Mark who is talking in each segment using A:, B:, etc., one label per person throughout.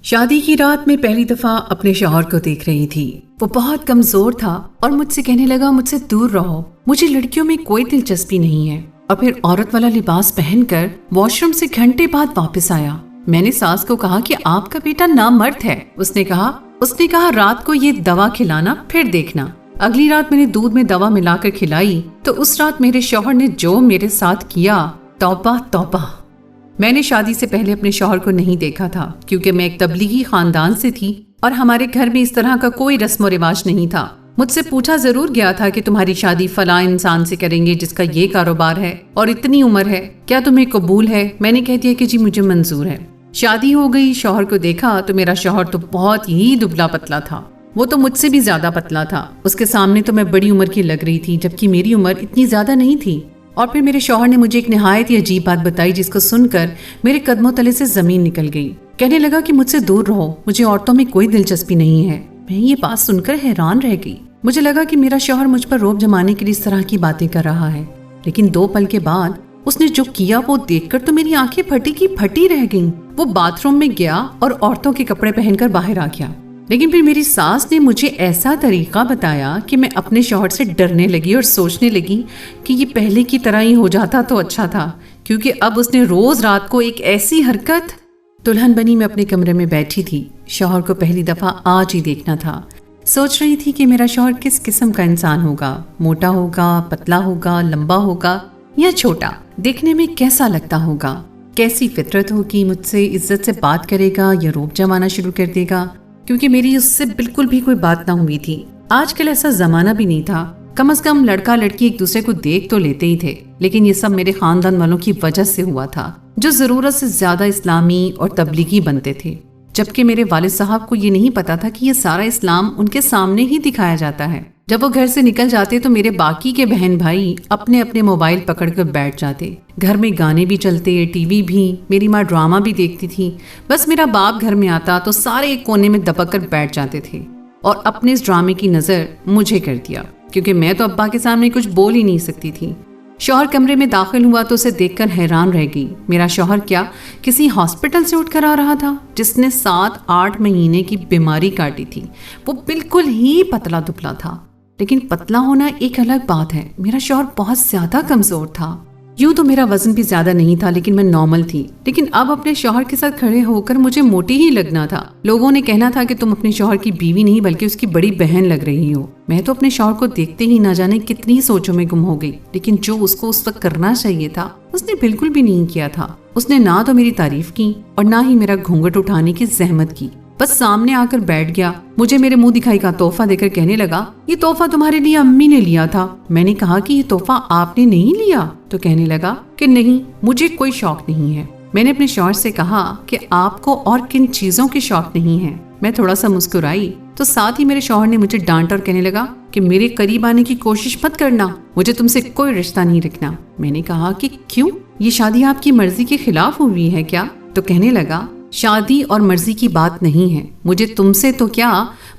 A: شادی کی رات میں پہلی دفعہ اپنے شوہر کو دیکھ رہی تھی۔ وہ بہت کمزور تھا اور مجھ سے کہنے لگا مجھ سے دور رہو، مجھے لڑکیوں میں کوئی دلچسپی نہیں ہے، اور پھر عورت والا لباس پہن کر واش روم سے گھنٹے بعد واپس آیا۔ میں نے ساس کو کہا کہ آپ کا بیٹا نامرد ہے۔ اس نے کہا رات کو یہ دوا کھلانا پھر دیکھنا۔ اگلی رات میں نے دودھ میں دوا ملا کر کھلائی تو اس رات میرے شوہر نے جو میرے ساتھ کیا، توبہ توبہ۔ میں نے شادی سے پہلے اپنے شوہر کو نہیں دیکھا تھا کیونکہ میں ایک تبلیغی خاندان سے تھی اور ہمارے گھر میں اس طرح کا کوئی رسم و رواج نہیں تھا۔ مجھ سے پوچھا ضرور گیا تھا کہ تمہاری شادی فلاں انسان سے کریں گے جس کا یہ کاروبار ہے اور اتنی عمر ہے، کیا تمہیں قبول ہے؟ میں نے کہہ دیا کہ جی مجھے منظور ہے۔ شادی ہو گئی، شوہر کو دیکھا تو میرا شوہر تو بہت ہی دبلا پتلا تھا، وہ تو مجھ سے بھی زیادہ پتلا تھا۔ اس کے سامنے تو میں بڑی عمر کی لگ رہی تھی جبکہ میری عمر اتنی زیادہ نہیں تھی۔ اور پھر میرے شوہر نے مجھے ایک نہایت ہی عجیب بات بتائی جس کو سن کر میرے قدموں تلے سے زمین نکل گئی۔ کہنے لگا کہ مجھ سے دور رہو، مجھے عورتوں میں کوئی دلچسپی نہیں ہے۔ میں یہ بات سن کر حیران رہ گئی۔ مجھے لگا کہ میرا شوہر مجھ پر رعب جمانے کے لیے اس طرح کی باتیں کر رہا ہے، لیکن 2 پل کے بعد اس نے جو کیا وہ دیکھ کر تو میری آنکھیں پھٹی کی پھٹی رہ گئیں۔ وہ باتھ روم میں گیا اور عورتوں کے کپڑے پہن کر باہر آ گیا، لیکن پھر میری ساس نے مجھے ایسا طریقہ بتایا کہ میں اپنے شوہر سے ڈرنے لگی اور سوچنے لگی کہ یہ پہلے کی طرح ہی ہو جاتا تو اچھا تھا، کیونکہ اب اس نے روز رات کو ایک ایسی حرکت۔ دلہن بنی میں اپنے کمرے میں بیٹھی تھی، شوہر کو پہلی دفعہ آج ہی دیکھنا تھا۔ سوچ رہی تھی کہ میرا شوہر کس قسم کا انسان ہوگا، موٹا ہوگا، پتلا ہوگا، لمبا ہوگا یا چھوٹا، دیکھنے میں کیسا لگتا ہوگا، کیسی فطرت ہوگی، مجھ سے عزت سے بات کرے گا یا روب جمانا شروع کر دے گا، کیونکہ میری اس سے بالکل بھی کوئی بات نہ ہوئی تھی۔ آج کل ایسا زمانہ بھی نہیں تھا، کم از کم لڑکا لڑکی ایک دوسرے کو دیکھ تو لیتے ہی تھے، لیکن یہ سب میرے خاندان والوں کی وجہ سے ہوا تھا جو ضرورت سے زیادہ اسلامی اور تبلیغی بنتے تھے، جبکہ میرے والد صاحب کو یہ نہیں پتا تھا کہ یہ سارا اسلام ان کے سامنے ہی دکھایا جاتا ہے۔ جب وہ گھر سے نکل جاتے تو میرے باقی کے بہن بھائی اپنے اپنے موبائل پکڑ کر بیٹھ جاتے، گھر میں گانے بھی چلتے، ٹی وی بھی، میری ماں ڈرامہ بھی دیکھتی تھی۔ بس میرا باپ گھر میں آتا تو سارے ایک کونے میں دبک کر بیٹھ جاتے تھے اور اپنے اس ڈرامے کی نظر مجھے کر دیا، کیونکہ میں تو ابا کے سامنے کچھ بول ہی نہیں سکتی تھی۔ شوہر کمرے میں داخل ہوا تو اسے دیکھ کر حیران رہ گئی۔ میرا شوہر کیا کسی ہاسپٹل سے اٹھ کر آ رہا تھا جس نے 7-8 مہینے کی بیماری کاٹی تھی؟ وہ بالکل ہی پتلا دبلا تھا، لیکن پتلا ہونا ایک الگ بات ہے۔ میرا شوہر بہت زیادہ کمزور تھا۔ یوں تو میرا وزن بھی زیادہ نہیں تھا، لیکن میں نارمل تھی، لیکن اب اپنے شوہر کے ساتھ کھڑے ہو کر مجھے موٹی ہی لگنا تھا۔ لوگوں نے کہنا تھا کہ تم اپنے شوہر کی بیوی نہیں بلکہ اس کی بڑی بہن لگ رہی ہو۔ میں تو اپنے شوہر کو دیکھتے ہی نہ جانے کتنی سوچوں میں گم ہو گئی، لیکن جو اس کو اس وقت کرنا چاہیے تھا اس نے بالکل بھی نہیں کیا تھا۔ اس نے نہ تو میری تعریف کی اور نہ ہی میرا گھونگھٹ اٹھانے کی زحمت کی، بس سامنے آ کر بیٹھ گیا، مجھے میرے منہ دکھائی کا تحفہ دے کر کہنے لگا یہ تحفہ تمہارے لیے امی نے لیا تھا۔ میں نے کہا کہ یہ تحفہ آپ نے نہیں لیا؟ تو کہنے لگا کہ نہیں، مجھے کوئی شوق نہیں ہے۔ میں نے اپنے شوہر سے کہا کہ آپ کو اور کن چیزوں کے شوق نہیں ہے؟ میں تھوڑا سا مسکرائی تو ساتھ ہی میرے شوہر نے مجھے ڈانٹ اور کہنے لگا کہ میرے قریب آنے کی کوشش مت کرنا، مجھے تم سے کوئی رشتہ نہیں رکھنا۔ میں نے کہا کہ کیوں، یہ شادی آپ کی مرضی کے خلاف ہوئی ہے کیا؟ تو کہنے لگا شادی اور مرضی کی بات نہیں ہے، مجھے تم سے تو کیا،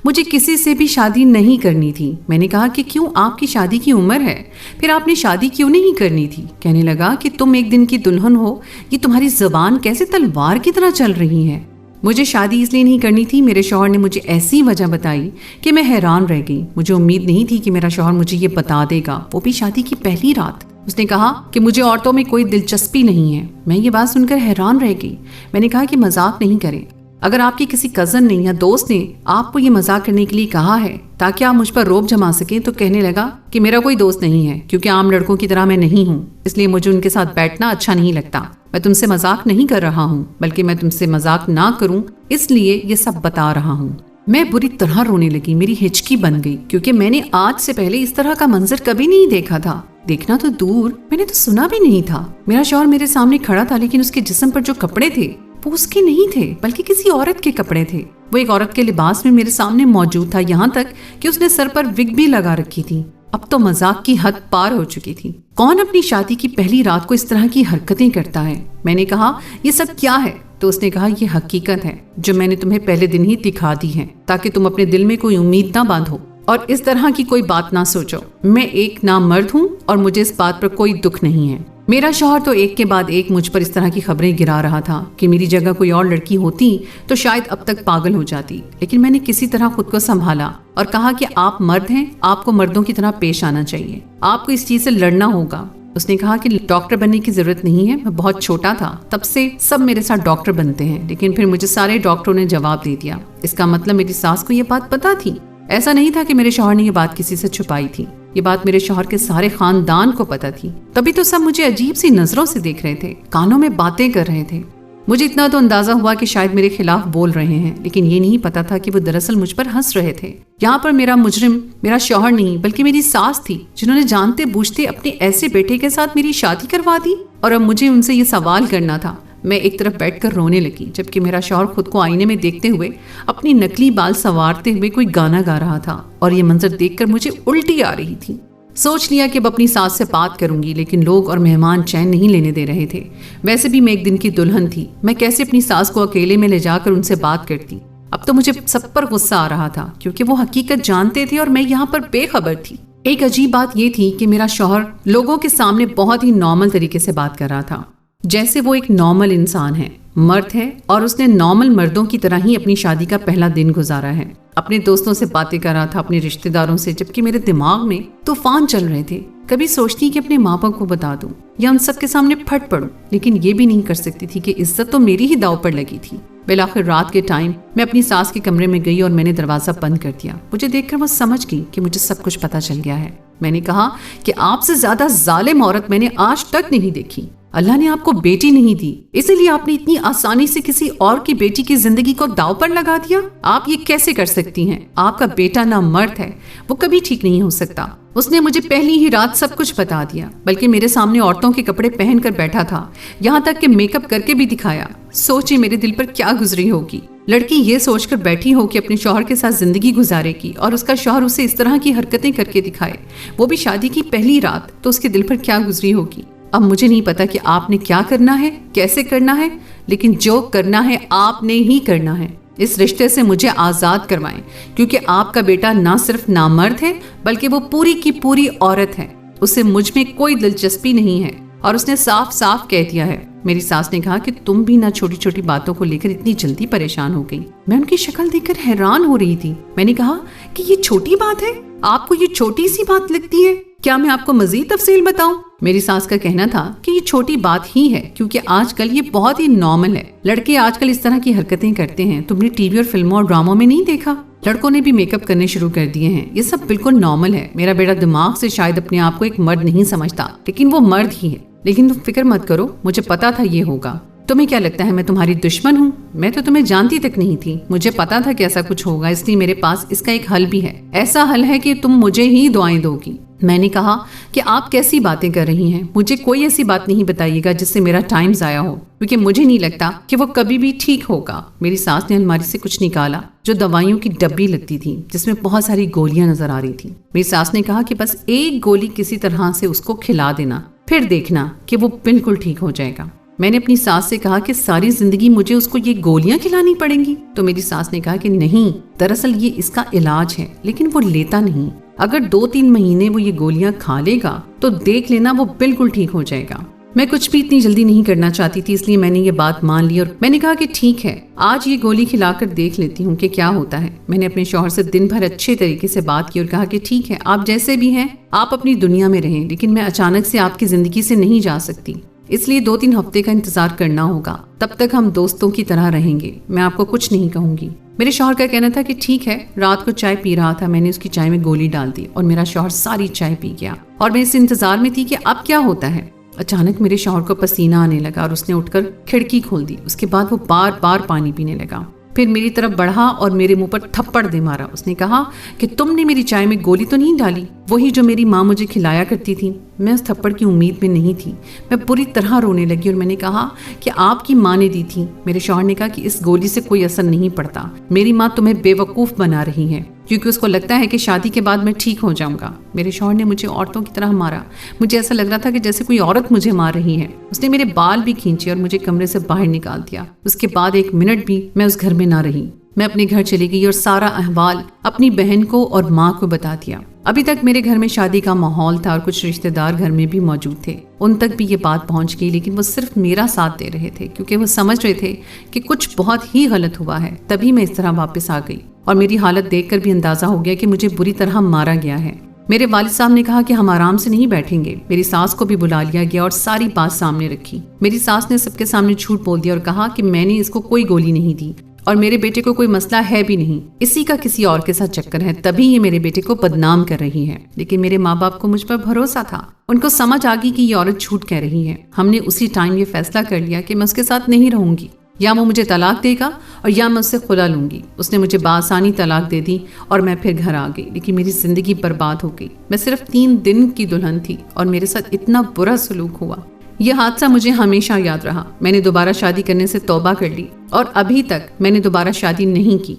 A: مجھے کسی سے بھی شادی نہیں کرنی تھی۔ میں نے کہا کہ کیوں، آپ کی شادی کی عمر ہے، پھر آپ نے شادی کیوں نہیں کرنی تھی؟ کہنے لگا کہ تم ایک دن کی دلہن ہو، یہ تمہاری زبان کیسے تلوار کی طرح چل رہی ہے۔ مجھے شادی اس لیے نہیں کرنی تھی، میرے شوہر نے مجھے ایسی وجہ بتائی کہ میں حیران رہ گئی۔ مجھے امید نہیں تھی کہ میرا شوہر مجھے یہ بتا دے گا، وہ بھی شادی کی پہلی رات۔ اس نے کہا کہ مجھے عورتوں میں کوئی دلچسپی نہیں ہے۔ میں یہ بات سن کر حیران رہ گئی۔ میں نے کہا کہ مذاق نہیں کریں، اگر آپ کی کسی کزن نے یا دوست نے آپ کو یہ مذاق کرنے کے لیے کہا ہے تاکہ آپ مجھ پر روب جما سکیں، تو کہنے لگا کہ میرا کوئی دوست نہیں ہے، کیونکہ عام لڑکوں کی طرح میں نہیں ہوں، اس لیے مجھے ان کے ساتھ بیٹھنا اچھا نہیں لگتا۔ میں تم سے مذاق نہیں کر رہا ہوں، بلکہ میں تم سے مذاق نہ کروں اس لیے یہ سب بتا رہا ہوں۔ میں بری طرح رونے لگی، میری ہچکی بن گئی، کیونکہ میں نے آج سے پہلے اس طرح کا منظر کبھی نہیں دیکھا تھا۔ دیکھنا تو دور، میں نے تو سنا بھی نہیں تھا۔ میرا شوہر میرے سامنے کھڑا تھا، لیکن اس کے جسم پر جو کپڑے تھے وہ اس کے نہیں تھے، بلکہ کسی عورت کے کپڑے تھے۔ وہ ایک عورت کے لباس میں میرے سامنے موجود تھا، یہاں تک کہ اس نے سر پر وگ بھی لگا رکھی تھی۔ اب تو مذاق کی حد پار ہو چکی تھی۔ کون اپنی شادی کی پہلی رات کو اس طرح کی حرکتیں کرتا ہے؟ میں نے کہا یہ سب کیا ہے؟ تو اس نے کہا یہ حقیقت ہے جو میں نے تمہیں پہلے دن ہی دکھا دی ہے، تاکہ تم اپنے دل میں کوئی امید نہ باندھو اور اس طرح کی کوئی بات نہ سوچو۔ میں ایک نامرد ہوں اور مجھے اس بات پر کوئی دکھ نہیں ہے۔ میرا شوہر تو ایک کے بعد ایک مجھ پر اس طرح کی خبریں گرا رہا تھا کہ میری جگہ کوئی اور لڑکی ہوتی تو شاید اب تک پاگل ہو جاتی، لیکن میں نے کسی طرح خود کو سنبھالا اور کہا کہ آپ مرد ہیں، آپ کو مردوں کی طرح پیش آنا چاہیے، آپ کو اس چیز سے لڑنا ہوگا۔ اس نے کہا کہ ڈاکٹر بننے کی ضرورت نہیں ہے، میں بہت چھوٹا تھا تب سے سب میرے ساتھ ڈاکٹر بنتے ہیں، لیکن پھر مجھے سارے ڈاکٹروں نے جواب دے دیا۔ اس کا مطلب میری ساس کو یہ بات پتا تھی۔ ایسا نہیں تھا کہ میرے شوہر نے یہ بات کسی سے چھپائی تھی، یہ بات میرے شوہر کے سارے خاندان کو پتا تھی۔ تبھی تو سب مجھے عجیب سی نظروں سے دیکھ رہے تھے، کانوں میں باتیں کر رہے تھے۔ مجھے اتنا تو اندازہ ہوا کہ شاید میرے خلاف بول رہے ہیں، لیکن یہ نہیں پتا تھا کہ وہ دراصل مجھ پر ہنس رہے تھے۔ یہاں پر میرا مجرم میرا شوہر نہیں بلکہ میری ساس تھی، جنہوں نے جانتے بوجھتے اپنے ایسے بیٹے کے ساتھ میری شادی کروا دی، اور اب مجھے ان سے یہ سوال کرنا تھا۔ میں ایک طرف بیٹھ کر رونے لگی، جبکہ میرا شوہر خود کو آئینے میں دیکھتے ہوئے اپنی نکلی بال سنوارتے ہوئے کوئی گانا گا رہا تھا، اور یہ منظر دیکھ کر مجھے الٹی آ رہی تھی۔ سوچ لیا کہ اب اپنی ساس سے بات کروں گی، لیکن لوگ اور مہمان چین نہیں لینے دے رہے تھے۔ ویسے بھی میں ایک دن کی دلہن تھی، میں کیسے اپنی ساس کو اکیلے میں لے جا کر ان سے بات کرتی؟ اب تو مجھے سب پر غصہ آ رہا تھا، کیونکہ وہ حقیقت جانتے تھے اور میں یہاں پر بے خبر تھی۔ ایک عجیب بات یہ تھی کہ میرا شوہر لوگوں کے سامنے بہت ہی نارمل طریقے سے بات کر رہا تھا، جیسے وہ ایک نارمل انسان ہے، مرد ہے، اور اس نے نارمل مردوں کی طرح ہی اپنی شادی کا پہلا دن گزارا ہے۔ اپنے دوستوں سے باتیں کر رہا تھا، اپنے رشتہ داروں سے، جبکہ میرے دماغ میں طوفان چل رہے تھے۔ کبھی سوچتی کہ اپنے ماں باپ کو بتا دوں یا ان سب کے سامنے پھٹ پڑوں، لیکن یہ بھی نہیں کر سکتی تھی کہ عزت تو میری ہی داؤ پر لگی تھی۔ بالآخر رات کے ٹائم میں اپنی ساس کے کمرے میں گئی اور میں نے دروازہ بند کر دیا۔ مجھے دیکھ کر وہ سمجھ گئی کہ مجھے سب کچھ پتا چل گیا ہے۔ میں نے کہا کہ آپ سے زیادہ ظالم عورت میں نے آج تک نہیں دیکھی۔ اللہ نے آپ کو بیٹی نہیں دی، اسی لیے آپ نے اتنی آسانی سے کسی اور کی بیٹی کی زندگی کو داؤ پر لگا دیا۔ آپ یہ کیسے کر سکتی ہیں؟ آپ کا بیٹا نہ مرد ہے، وہ کبھی ٹھیک نہیں ہو سکتا۔ اس نے مجھے پہلی ہی رات سب کچھ بتا دیا، بلکہ میرے سامنے عورتوں کے کپڑے پہن کر بیٹھا تھا، یہاں تک کہ میک اپ کر کے بھی دکھایا۔ سوچے میرے دل پر کیا گزری ہوگی۔ لڑکی یہ سوچ کر بیٹھی ہو کہ اپنے شوہر کے ساتھ زندگی گزارے گی اور اس کا شوہر اسے اس طرح کی حرکتیں کر کے دکھائے، وہ بھی شادی کی پہلی رات، تو اس کے دل پر کیا گزری ہوگی۔ اب مجھے نہیں پتا کہ آپ نے کیا کرنا ہے، کیسے کرنا ہے، لیکن جو کرنا ہے آپ نے ہی کرنا ہے۔ اس رشتے سے مجھے آزاد کروائیں، کیونکہ آپ کا بیٹا نہ صرف نامرد ہے بلکہ وہ پوری کی پوری عورت ہے۔ اسے مجھ میں کوئی دلچسپی نہیں ہے، اور اس نے صاف صاف کہہ دیا ہے۔ میری ساس نے کہا کہ تم بھی نہ چھوٹی چھوٹی باتوں کو لے کر اتنی جلدی پریشان ہو گئی۔ میں ان کی شکل دیکھ کر حیران ہو رہی تھی۔ میں نے کہا کہ یہ چھوٹی بات ہے، آپ کو یہ چھوٹی سی بات لگتی ہے؟ کیا میں آپ کو مزید تفصیل بتاؤں؟ میری ساس کا کہنا تھا کہ یہ چھوٹی بات ہی ہے، کیونکہ آج کل یہ بہت ہی نارمل ہے۔ لڑکے آج کل اس طرح کی حرکتیں کرتے ہیں، تم نے ٹی وی اور فلموں اور ڈراموں میں نہیں دیکھا؟ لڑکوں نے بھی میک اپ کرنے شروع کر دیے ہیں، یہ سب بالکل نارمل ہے۔ میرا بیٹا دماغ سے شاید اپنے آپ کو ایک مرد نہیں سمجھتا، لیکن وہ مرد ہی ہے۔ لیکن تم فکر مت کرو، مجھے پتا تھا یہ ہوگا۔ تمہیں کیا لگتا ہے میں تمہاری دشمن ہوں؟ میں تو تمہیں جانتی تک نہیں تھی، مجھے پتا تھا کہ ایسا کچھ ہوگا، اس لیے میرے پاس اس کا ایک حل بھی ہے۔ ایسا حل ہے کہ تم مجھے ہی دعائیں دو گی۔ میں نے کہا کہ آپ کیسی باتیں کر رہی ہیں؟ مجھے کوئی ایسی بات نہیں بتائیے گا جس سے میرا ٹائم ضائع ہو، کیونکہ مجھے نہیں لگتا کہ وہ کبھی بھی ٹھیک ہوگا۔ میری ساس نے الماری سے کچھ نکالا جو دوائیوں کی ڈبی لگتی تھی، جس میں بہت ساری گولیاں نظر آ رہی تھی۔ میری ساس نے کہا کہ بس ایک گولی کسی طرح سے اس کو کھلا دینا، پھر دیکھنا کہ وہ بالکل ٹھیک ہو جائے گا۔ میں نے اپنی ساس سے کہا کہ ساری زندگی مجھے اس کو یہ گولیاں کھلانی پڑیں گی؟ تو میری ساس نے کہا کہ نہیں، دراصل یہ اس کا علاج ہے، لیکن وہ لیتا نہیں۔ اگر 2-3 مہینے وہ یہ گولیاں کھا لے گا تو دیکھ لینا وہ بالکل ٹھیک ہو جائے گا۔ میں کچھ بھی اتنی جلدی نہیں کرنا چاہتی تھی، اس لیے میں نے یہ بات مان لی اور میں نے کہا کہ ٹھیک ہے، آج یہ گولی کھلا کر دیکھ لیتی ہوں کہ کیا ہوتا ہے۔ میں نے اپنے شوہر سے دن بھر اچھے طریقے سے بات کی اور کہا کہ ٹھیک ہے، آپ جیسے بھی ہیں، آپ اپنی دنیا میں رہیں، لیکن میں اچانک سے آپ کی زندگی سے نہیں جا سکتی، اس لیے 2-3 ہفتے کا انتظار کرنا ہوگا، تب تک ہم دوستوں کی طرح رہیں گے، میں آپ کو کچھ نہیں کہوں گی۔ میرے شوہر کا کہنا تھا کہ ٹھیک ہے۔ رات کو چائے پی رہا تھا، میں نے اس کی چائے میں گولی ڈال دی اور میرا شوہر ساری چائے پی گیا، اور میں اس انتظار میں تھی کہ اب کیا ہوتا ہے۔ اچانک میرے شوہر کو پسینہ آنے لگا اور اس نے اٹھ کر کھڑکی کھول دی۔ اس کے بعد وہ بار بار پانی پینے لگا، پھر میری طرف بڑھا اور میرے منہ پر تھپڑ دے مارا۔ اس نے کہا کہ تم نے میری چائے میں گولی تو نہیں ڈالی، وہی جو میری ماں مجھے کھلایا کرتی تھی؟ میں اس تھپڑ کی امید میں نہیں تھی، میں پوری طرح رونے لگی اور میں نے کہا کہ آپ کی ماں نے دی تھی۔ میرے شوہر نے کہا کہ اس گولی سے کوئی اثر نہیں پڑتا، میری ماں تمہیں بے وقوف بنا رہی ہے، کیونکہ اس کو لگتا ہے کہ شادی کے بعد میں ٹھیک ہو جاؤں گا۔ میرے شوہر نے مجھے عورتوں کی طرح مارا، مجھے ایسا لگ رہا تھا کہ جیسے کوئی عورت مجھے مار رہی ہے۔ اس نے میرے بال بھی کھینچے اور مجھے کمرے سے باہر نکال دیا۔ اس کے بعد 1 منٹ بھی میں اس گھر میں نہ رہی۔ میں اپنے گھر چلی گئی اور سارا احوال اپنی بہن کو اور ماں کو بتا دیا۔ ابھی تک میرے گھر میں شادی کا ماحول تھا اور کچھ رشتہ دار گھر میں بھی موجود تھے. ان تک بھی یہ بات پہنچ گئی، لیکن وہ صرف میرا ساتھ دے رہے تھے کیونکہ وہ سمجھ رہے تھے کہ کچھ بہت ہی غلط ہوا ہے. تبھی میں اس طرح واپس آ گئی اور میری حالت دیکھ کر بھی اندازہ ہو گیا کہ مجھے بری طرح مارا گیا ہے. میرے والد صاحب نے کہا کہ ہم آرام سے نہیں بیٹھیں گے. میری ساس کو بھی بلا لیا گیا اور ساری بات سامنے رکھی. میری ساس نے سب کے سامنے جھوٹ بول دیا اور کہا کہ میں نے اس کو کوئی گولی نہیں دی اور میرے بیٹے کو کوئی مسئلہ ہے بھی نہیں، اسی کا کسی اور کے ساتھ چکر ہے، تبھی یہ میرے بیٹے کو بدنام کر رہی ہے. لیکن میرے ماں باپ کو مجھ پر بھروسہ تھا. ان کو سمجھ آ گئی کہ یہ عورت جھوٹ کہہ رہی ہے. ہم نے اسی ٹائم یہ فیصلہ کر لیا کہ میں اس کے ساتھ نہیں رہوں گی. یا وہ مجھے طلاق دے گا اور یا میں اس سے خلا لوں گی. اس نے مجھے بآسانی طلاق دے دی اور میں پھر گھر آ گئی. لیکن میری زندگی برباد ہو گئی. میں صرف 3 دن کی دلہن تھی اور میرے ساتھ اتنا برا سلوک ہوا. یہ حادثہ مجھے ہمیشہ یاد رہا. میں نے دوبارہ شادی کرنے سے توبہ کر لی اور ابھی تک میں نے دوبارہ شادی نہیں کی.